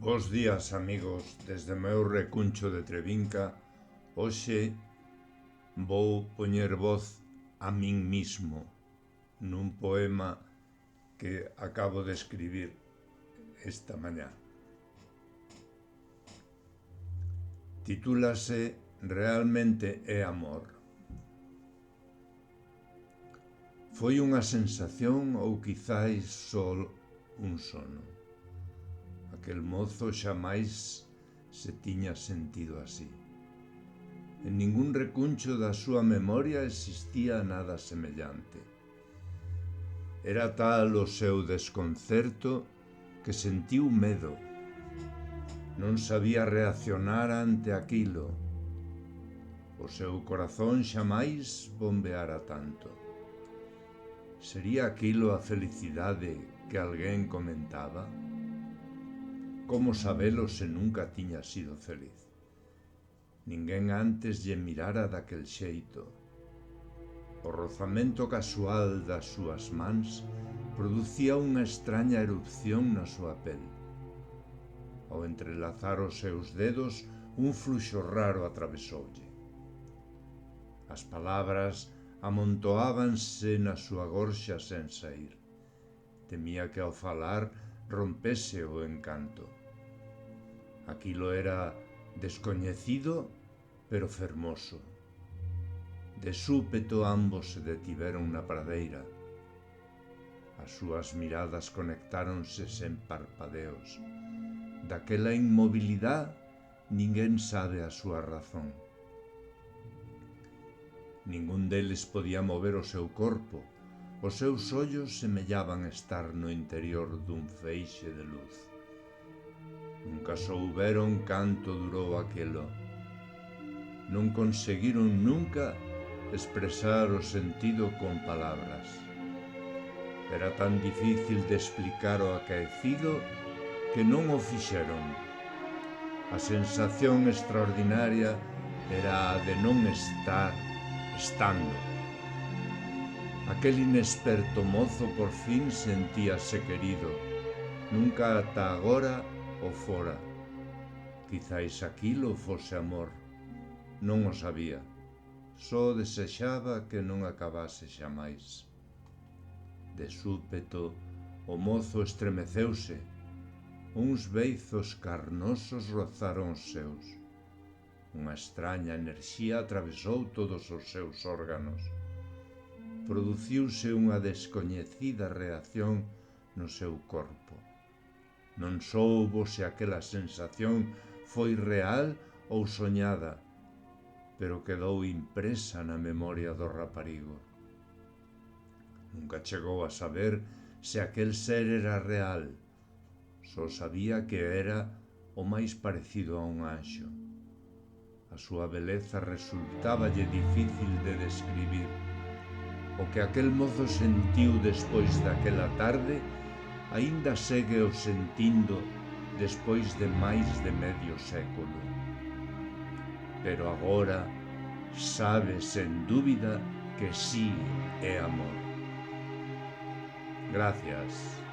Bos días, amigos, desde o meu recuncho de Trevinca. Hoxe vou poñer voz a min mismo nun poema que acabo de escribir esta mañá. Titúlase Realmente é amor. Foi unha sensación ou quizáis só un sono. Aquel mozo xamais se tiña sentido así. En ningún recuncho da súa memoria existía nada semellante. Era tal o seu desconcerto que sentiu medo. Non sabía reaccionar ante aquilo. O seu corazón xamais bombeara tanto. Sería aquilo a felicidade que alguén comentaba? Como sabelo se nunca tiña sido feliz? Ninguén antes lle mirara daquel xeito. O rozamento casual das súas mans producía unha extraña erupción na súa pel. Ao entrelazar os seus dedos, un fluxo raro atravesoulle. As palabras amontoábanse na súa gorxa sen saír. Temía que ao falar rompese o encanto. Aquilo era descoñecido, pero fermoso. De súpeto ambos se detiveron na pradeira. As súas miradas conectáronse sen parpadeos. Daquela inmobilidade ninguén sabe a súa razón. Ningún deles podía mover o seu corpo. Os seus ollos semellaban estar no interior dun feixe de luz. Nunca souberon canto durou aquilo. Non conseguiron nunca expresar o sentido con palabras. Era tan difícil de explicar o acaecido que non o fixeron. A sensación extraordinaria era a de non estar estando. Aquel inexperto mozo por fin sentíase querido. Nunca ata agora o fora. Quizáis aquilo fose amor. Non o sabía. Só desexaba que non acabase xamais. De súpeto, o mozo estremeceuse. Uns beizos carnosos rozaron os seus. Unha extraña enerxía atravesou todos os seus órganos. Produciuse unha descoñecida reacción no seu corpo. Non soubo se aquela sensación foi real ou soñada, pero quedou impresa na memoria do raparigo. Nunca chegou a saber se aquel ser era real. Só sabía que era o máis parecido a un anxo. A súa beleza resultáballe difícil de describir. O que aquel mozo sentiu despois daquela tarde aínda segue o sentindo despois de máis de medio século. Pero agora sabe sen dúbida que sí é amor. Gracias.